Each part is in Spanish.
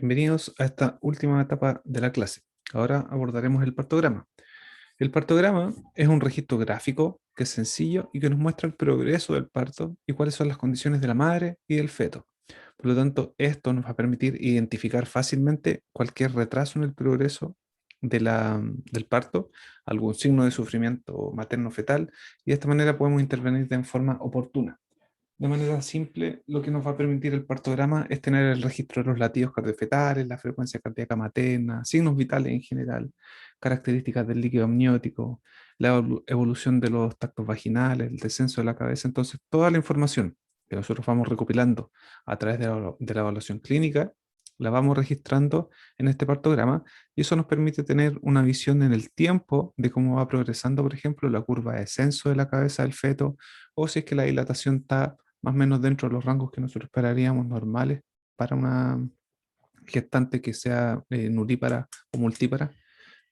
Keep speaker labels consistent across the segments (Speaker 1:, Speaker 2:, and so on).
Speaker 1: Bienvenidos a esta última etapa de la clase. Ahora abordaremos el partograma. El partograma es un registro gráfico que es sencillo y que nos muestra el progreso del parto y cuáles son las condiciones de la madre y del feto. Por lo tanto, esto nos va a permitir identificar fácilmente cualquier retraso en el progreso del parto, algún signo de sufrimiento materno-fetal, y de esta manera podemos intervenir de forma oportuna. De manera simple, lo que nos va a permitir el partograma es tener el registro de los latidos cardiofetales, la frecuencia cardíaca materna, signos vitales en general, características del líquido amniótico, la evolución de los tactos vaginales, el descenso de la cabeza. Entonces, toda la información que nosotros vamos recopilando a través de la evaluación clínica, la vamos registrando en este partograma y eso nos permite tener una visión en el tiempo de cómo va progresando, por ejemplo, la curva de descenso de la cabeza del feto o si es que la dilatación está más o menos dentro de los rangos que nosotros esperaríamos normales para una gestante que sea nulípara o multípara.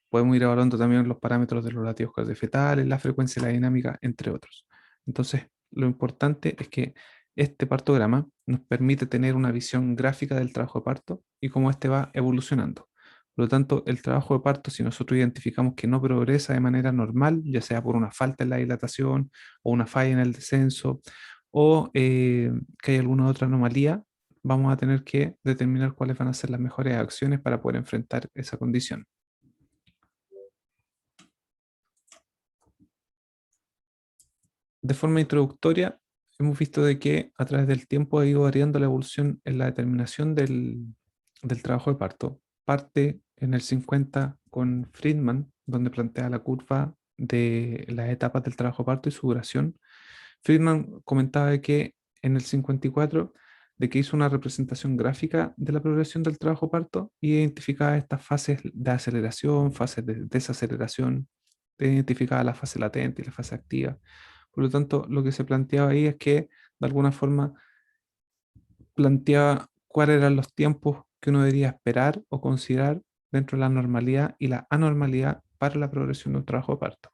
Speaker 1: Podemos ir evaluando también los parámetros de los latidos cardiofetales, la frecuencia y la dinámica, entre otros. Entonces, lo importante es que este partograma nos permite tener una visión gráfica del trabajo de parto y cómo este va evolucionando. Por lo tanto, el trabajo de parto, si nosotros identificamos que no progresa de manera normal, ya sea por una falta en la dilatación o una falla en el descenso, o que hay alguna otra anomalía, vamos a tener que determinar cuáles van a ser las mejores acciones para poder enfrentar esa condición. De forma introductoria, hemos visto de que a través del tiempo ha ido variando la evolución en la determinación del trabajo de parto. Parte en el 50 con Friedman, donde plantea la curva de las etapas del trabajo de parto y su duración. Friedman comentaba de que en el 54 de que hizo una representación gráfica de la progresión del trabajo de parto y identificaba estas fases de aceleración, fases de desaceleración, identificaba la fase latente y la fase activa. Por lo tanto, lo que se planteaba ahí es que de alguna forma planteaba cuáles eran los tiempos que uno debería esperar o considerar dentro de la normalidad y la anormalidad para la progresión de un trabajo de parto.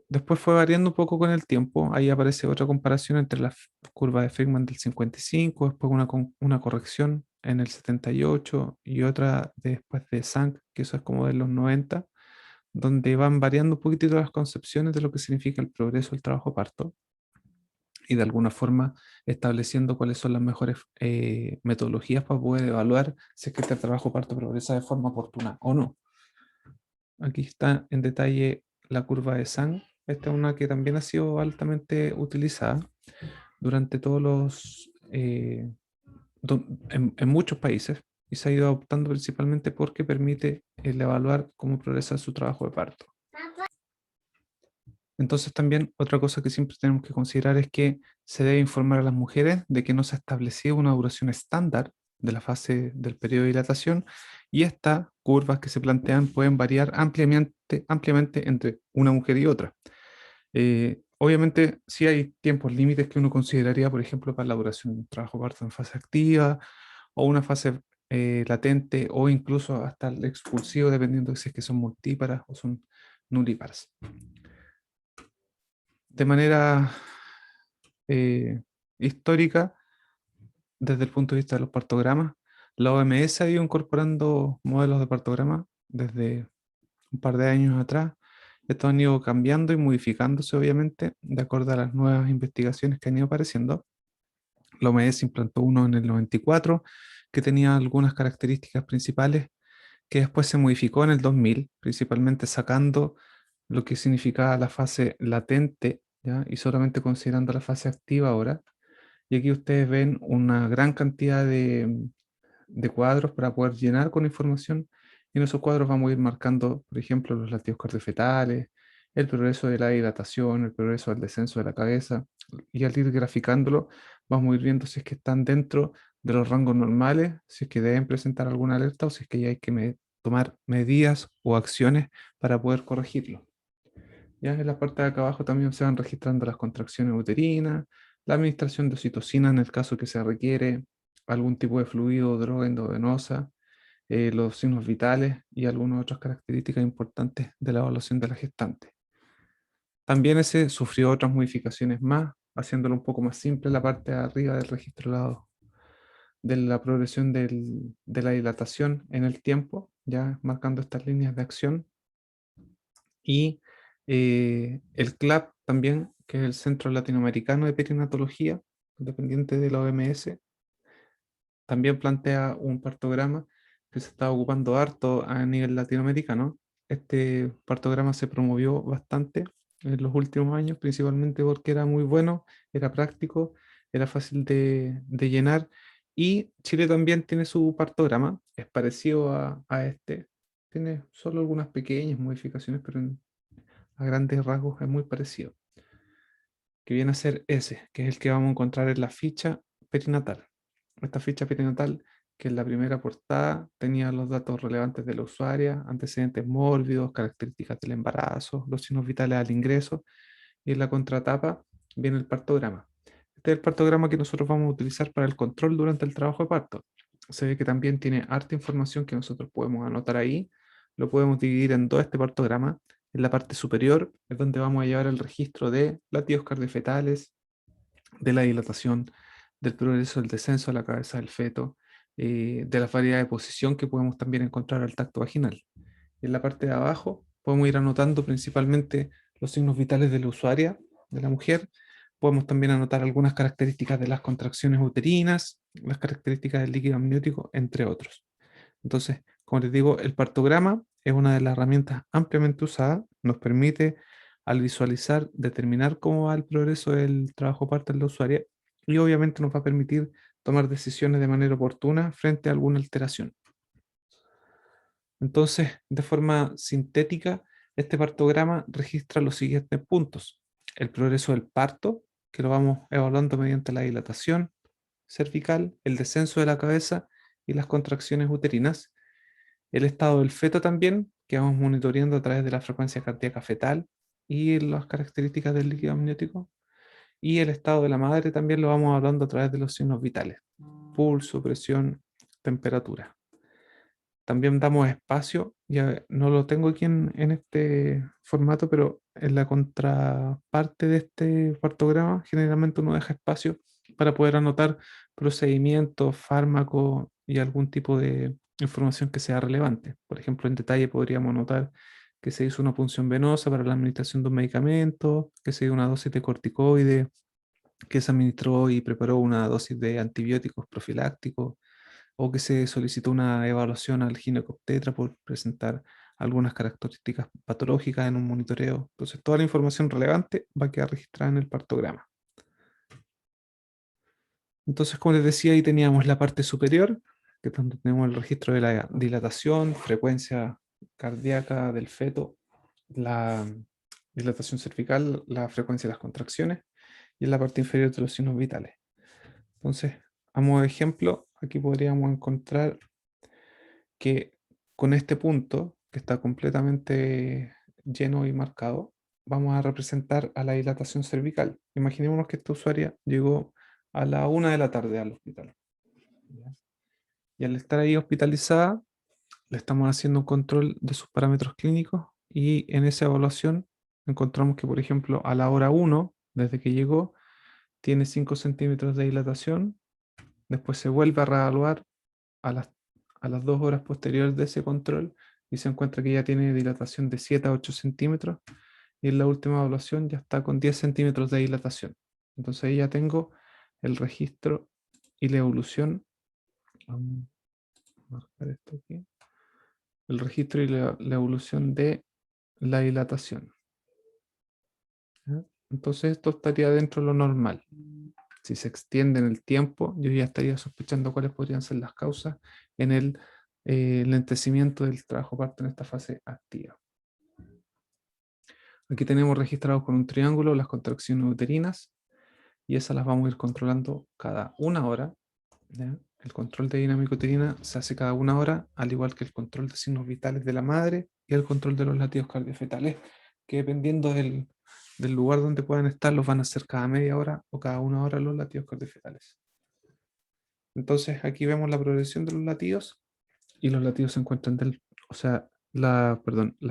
Speaker 1: Después fue variando un poco con el tiempo. Ahí aparece otra comparación entre la curva de Friedman del 55, después una corrección en el 78 y otra después de Zank, que eso es como de los 90, donde van variando un poquitito las concepciones de lo que significa el progreso del trabajo de parto y de alguna forma estableciendo cuáles son las mejores metodologías para poder evaluar si es que este trabajo de parto progresa de forma oportuna o no. Aquí está en detalle la curva de Sang. Esta es una que también ha sido altamente utilizada durante todos en muchos países y se ha ido adoptando principalmente porque permite el evaluar cómo progresa su trabajo de parto. Entonces también otra cosa que siempre tenemos que considerar es que se debe informar a las mujeres de que no se ha establecido una duración estándar de la fase del periodo de dilatación y estas curvas que se plantean pueden variar ampliamente entre una mujer y otra. Obviamente sí hay tiempos límites que uno consideraría, por ejemplo, para la duración de un trabajo parto en fase activa o una fase latente o incluso hasta el expulsivo, dependiendo de si es que son multíparas o son nulíparas. De manera eh, histórica, desde el punto de vista de los partogramas, la OMS ha ido incorporando modelos de partograma desde un par de años atrás. Estos han ido cambiando y modificándose, obviamente, de acuerdo a las nuevas investigaciones que han ido apareciendo. La OMS implantó uno en el 94 que tenía algunas características principales que después se modificó en el 2000, principalmente sacando lo que significaba la fase latente, ¿ya? Y solamente considerando la fase activa ahora. Y aquí ustedes ven una gran cantidad de cuadros para poder llenar con información. Y en esos cuadros vamos a ir marcando, por ejemplo, los latidos cardiofetales, el progreso de la dilatación, el progreso del descenso de la cabeza. Y al ir graficándolo, vamos a ir viendo si es que están dentro de los rangos normales, si es que deben presentar alguna alerta o si es que ya hay que tomar medidas o acciones para poder corregirlo. Ya en la parte de acá abajo también se van registrando las contracciones uterinas, la administración de oxitocina en el caso que se requiere, algún tipo de fluido o droga endovenosa, los signos vitales y algunas otras características importantes de la evaluación de la gestante. También ese sufrió otras modificaciones más, haciéndolo un poco más simple la parte de arriba del registro de la progresión de la dilatación en el tiempo, ya marcando estas líneas de acción. Y el CLAP también, que es el Centro Latinoamericano de Perinatología, dependiente de la OMS, también plantea un partograma que se está ocupando harto a nivel latinoamericano. Este partograma se promovió bastante en los últimos años, principalmente porque era muy bueno, era práctico, era fácil de llenar. Y Chile también tiene su partograma, es parecido a este. Tiene solo algunas pequeñas modificaciones, pero a grandes rasgos es muy parecido. Que viene a ser ese, que es el que vamos a encontrar en la ficha perinatal. Esta ficha perinatal, que en la primera portada tenía los datos relevantes de la usuaria, antecedentes mórbidos, características del embarazo, los signos vitales al ingreso, y en la contratapa viene el partograma. Este es el partograma que nosotros vamos a utilizar para el control durante el trabajo de parto. Se ve que también tiene harta información que nosotros podemos anotar ahí. Lo podemos dividir en dos este partograma. En la parte superior es donde vamos a llevar el registro de latidos cardiofetales, de la dilatación, del progreso del descenso a la cabeza del feto, de la variedad de posición que podemos también encontrar al tacto vaginal. En la parte de abajo podemos ir anotando principalmente los signos vitales de la usuaria, de la mujer. Podemos también anotar algunas características de las contracciones uterinas, las características del líquido amniótico, entre otros. Entonces, como les digo, el partograma es una de las herramientas ampliamente usadas, nos permite al visualizar determinar cómo va el progreso del trabajo parto en la usuaria y obviamente nos va a permitir tomar decisiones de manera oportuna frente a alguna alteración. Entonces, de forma sintética, este partograma registra los siguientes puntos. El progreso del parto, que lo vamos evaluando mediante la dilatación cervical, el descenso de la cabeza y las contracciones uterinas. El estado del feto también, que vamos monitoreando a través de la frecuencia cardíaca fetal y las características del líquido amniótico. Y el estado de la madre también lo vamos hablando a través de los signos vitales, pulso, presión, temperatura. También damos espacio, ya no lo tengo aquí en este formato, pero en la contraparte de este partograma generalmente uno deja espacio para poder anotar procedimientos, fármacos y algún tipo de información que sea relevante. Por ejemplo, en detalle podríamos anotar que se hizo una punción venosa para la administración de un medicamento, que se dio una dosis de corticoide, que se administró y preparó una dosis de antibióticos profilácticos, o que se solicitó una evaluación al ginecobstetra por presentar algunas características patológicas en un monitoreo. Entonces, toda la información relevante va a quedar registrada en el partograma. Entonces, como les decía, ahí teníamos la parte superior, que es donde tenemos el registro de la dilatación, frecuencia cardíaca del feto, la dilatación cervical, la frecuencia de las contracciones, y en la parte inferior de los signos vitales. Entonces, a modo de ejemplo, aquí podríamos encontrar que con este punto, que está completamente lleno y marcado, vamos a representar a la dilatación cervical. Imaginémonos que esta usuaria llegó a la 1 de la tarde al hospital. ¿Ya? Y al estar ahí hospitalizada, le estamos haciendo un control de sus parámetros clínicos y en esa evaluación encontramos que, por ejemplo, a la hora 1, desde que llegó, tiene 5 centímetros de dilatación, después se vuelve a reevaluar a las 2 horas posteriores de ese control y se encuentra que ya tiene dilatación de 7 a 8 centímetros y en la última evaluación ya está con 10 centímetros de dilatación. Entonces ahí ya tengo el registro y la evolución. Vamos a marcar esto aquí. El registro y la evolución de la dilatación. ¿Ya? Entonces esto estaría dentro de lo normal. Si se extiende en el tiempo, yo ya estaría sospechando cuáles podrían ser las causas en el lentecimiento del trabajo parto en esta fase activa. Aquí tenemos registrados con un triángulo las contracciones uterinas y esas las vamos a ir controlando cada 1 hora. ¿Ya? El control de dinámica uterina se hace cada 1 hora, al igual que el control de signos vitales de la madre y el control de los latidos cardiofetales, que dependiendo del lugar donde puedan estar, los van a hacer cada media hora o cada 1 hora los latidos cardiofetales. Entonces aquí vemos la progresión de los latidos y los latidos se encuentran o sea, las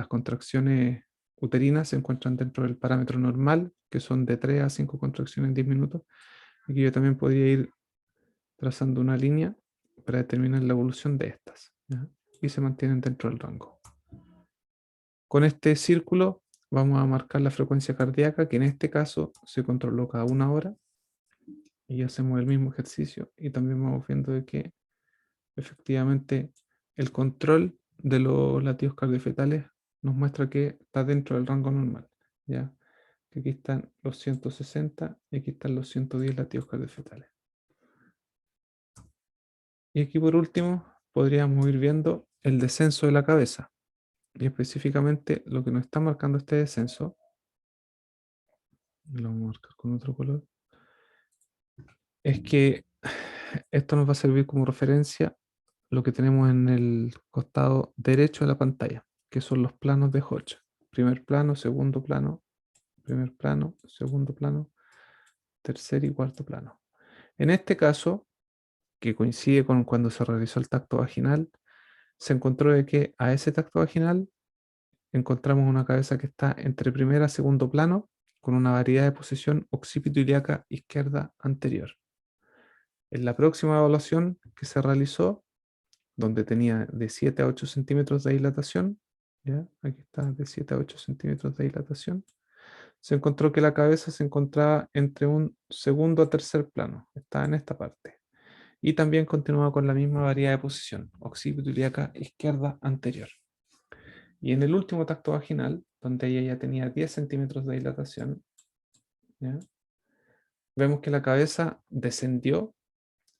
Speaker 1: contracciones uterinas se encuentran dentro del parámetro normal, que son de 3 a 5 contracciones en 10 minutos. Aquí yo también podría ir trazando una línea para determinar la evolución de estas, ¿ya? Y se mantienen dentro del rango. Con este círculo vamos a marcar la frecuencia cardíaca, que en este caso se controló cada 1 hora, y hacemos el mismo ejercicio y también vamos viendo de que efectivamente el control de los latidos cardiofetales nos muestra que está dentro del rango normal, ¿ya? Que aquí están los 160 y aquí están los 110 latidos cardiofetales. Y aquí por último podríamos ir viendo el descenso de la cabeza. Y específicamente lo que nos está marcando este descenso, lo vamos a marcar con otro color, es que esto nos va a servir como referencia lo que tenemos en el costado derecho de la pantalla, que son los planos de Hodge. Primer plano, segundo plano, primer plano, segundo plano, tercer y cuarto plano. En este caso, que coincide con cuando se realizó el tacto vaginal, se encontró de que a ese tacto vaginal encontramos una cabeza que está entre primer y segundo plano, con una variedad de posición occipito ilíaca izquierda anterior. En la próxima evaluación que se realizó, donde tenía de 7 a 8 centímetros de dilatación, ¿ya? Aquí está, de 7 a 8 centímetros de dilatación, se encontró que la cabeza se encontraba entre un segundo a tercer plano, está en esta parte. Y también continúa con la misma variedad de posición, occipito ilíaca izquierda anterior. Y en el último tacto vaginal, donde ella ya tenía 10 centímetros de dilatación, ¿ya? Vemos que la cabeza descendió,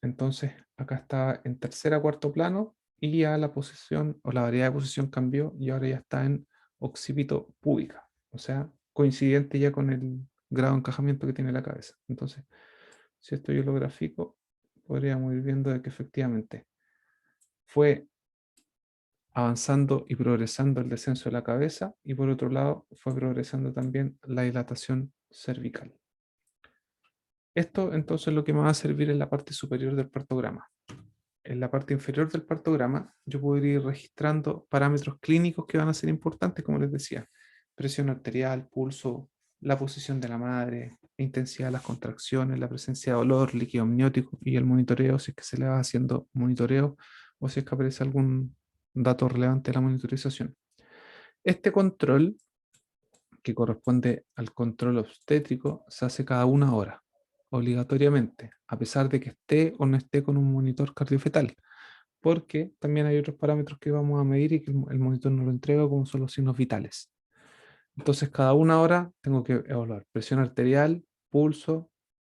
Speaker 1: entonces acá está en tercer a cuarto plano y ya la posición o la variedad de posición cambió y ahora ya está en occipito púbica, o sea, coincidente ya con el grado de encajamiento que tiene la cabeza. Entonces, si esto yo lo grafico, podríamos ir viendo de que efectivamente fue avanzando y progresando el descenso de la cabeza y por otro lado fue progresando también la dilatación cervical. Esto entonces lo que me va a servir en la parte superior del partograma. En la parte inferior del partograma yo puedo ir registrando parámetros clínicos que van a ser importantes, como les decía, presión arterial, pulso, la posición de la madre, la intensidad de las contracciones, la presencia de dolor, líquido amniótico y el monitoreo, si es que se le va haciendo monitoreo o si es que aparece algún dato relevante de la monitorización. Este control, que corresponde al control obstétrico, se hace cada 1 hora, obligatoriamente, a pesar de que esté o no esté con un monitor cardiofetal, porque también hay otros parámetros que vamos a medir y que el monitor nos lo entrega, como son los signos vitales. Entonces, cada 1 hora tengo que evaluar presión arterial, pulso,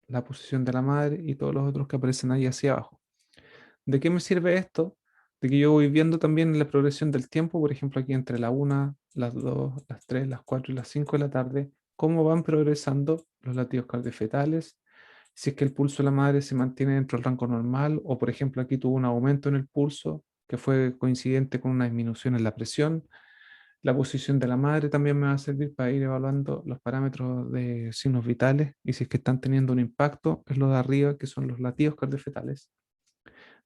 Speaker 1: la posición de la madre y todos los otros que aparecen ahí hacia abajo. ¿De qué me sirve esto? De que yo voy viendo también la progresión del tiempo, por ejemplo, aquí entre la 1, las 2, las 3, las 4 y las 5 de la tarde, cómo van progresando los latidos cardiofetales, si es que el pulso de la madre se mantiene dentro del rango normal, o por ejemplo aquí tuvo un aumento en el pulso que fue coincidente con una disminución en la presión. La posición de la madre también me va a servir para ir evaluando los parámetros de signos vitales y si es que están teniendo un impacto en lo de arriba, que son los latidos cardiofetales.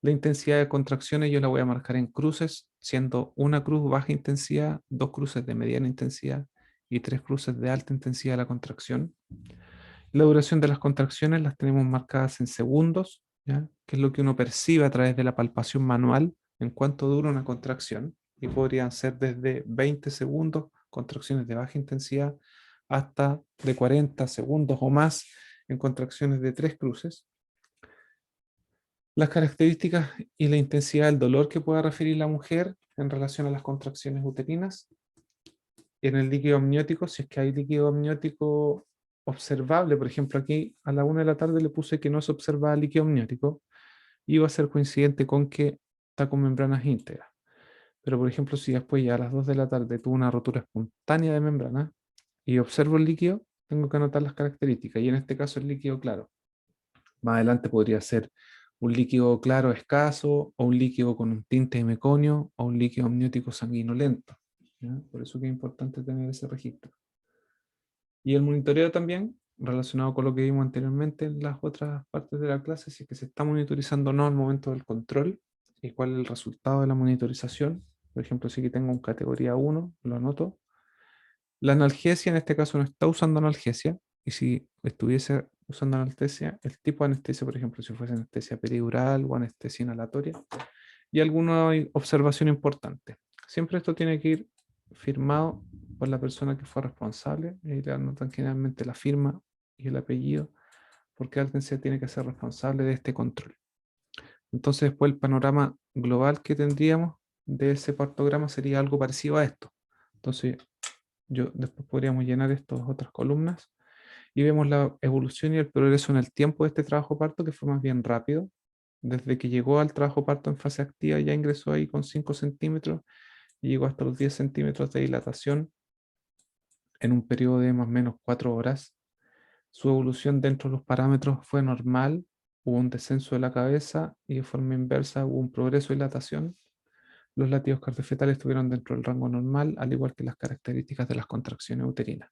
Speaker 1: La intensidad de contracciones yo la voy a marcar en cruces, siendo una cruz baja intensidad, 2 cruces de mediana intensidad y 3 cruces de alta intensidad de la contracción. La duración de las contracciones las tenemos marcadas en segundos, ¿ya? Que es lo que uno percibe a través de la palpación manual en cuánto dura una contracción. Y podrían ser desde 20 segundos, contracciones de baja intensidad, hasta de 40 segundos o más en contracciones de 3 cruces. Las características y la intensidad del dolor que pueda referir la mujer en relación a las contracciones uterinas. En el líquido amniótico, si es que hay líquido amniótico observable, por ejemplo, aquí a la 1 de la tarde le puse que no se observaba líquido amniótico, y va a ser coincidente con que está con membranas íntegras. Pero, por ejemplo, si después ya a las 2 de la tarde tuvo una rotura espontánea de membrana y observo el líquido, tengo que anotar las características, y en este caso el líquido claro. Más adelante podría ser un líquido claro escaso, o un líquido con un tinte de meconio, o un líquido amniótico sanguinolento, ¿ya? Por eso que es importante tener ese registro. Y el monitoreo también, relacionado con lo que vimos anteriormente en las otras partes de la clase, si es que se está monitorizando o no al momento del control, y cuál es el resultado de la monitorización. Por ejemplo, si aquí tengo un categoría 1, lo anoto. La analgesia en este caso no está usando analgesia, y si estuviese usando anestesia, el tipo de anestesia, por ejemplo, si fuese anestesia peridural o anestesia inhalatoria, y alguna observación importante. Siempre esto tiene que ir firmado por la persona que fue responsable, y le anotan generalmente la firma y el apellido, porque alguien se tiene que hacer responsable de este control. Entonces, después el panorama global que tendríamos de ese partograma sería algo parecido a esto. Entonces, después podríamos llenar estas otras columnas y vemos la evolución y el progreso en el tiempo de este trabajo parto, que fue más bien rápido. Desde que llegó al trabajo parto en fase activa, ya ingresó ahí con 5 centímetros y llegó hasta los 10 centímetros de dilatación en un periodo de más o menos 4 horas. Su evolución dentro de los parámetros fue normal, hubo un descenso de la cabeza y de forma inversa hubo un progreso de dilatación. Los latidos cardiofetales estuvieron dentro del rango normal, al igual que las características de las contracciones uterinas.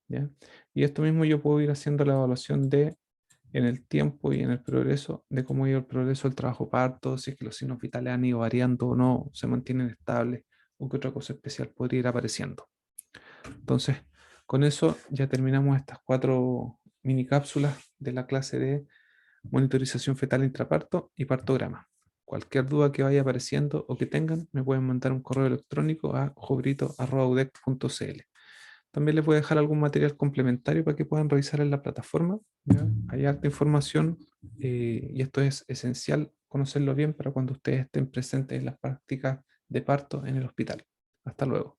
Speaker 1: ¿Ya? Y esto mismo yo puedo ir haciendo la evaluación de en el tiempo y en el progreso, de cómo ha ido el progreso del trabajo parto, si es que los signos vitales han ido variando o no, se mantienen estables, o qué otra cosa especial podría ir apareciendo. Entonces, con eso ya terminamos estas 4 mini cápsulas de la clase de monitorización fetal intraparto y partograma. Cualquier duda que vaya apareciendo o que tengan, me pueden mandar un correo electrónico a jobrito@udec.cl. También les voy a dejar algún material complementario para que puedan revisar en la plataforma. ¿Ya? Hay harta información y esto es esencial conocerlo bien para cuando ustedes estén presentes en las prácticas de parto en el hospital. Hasta luego.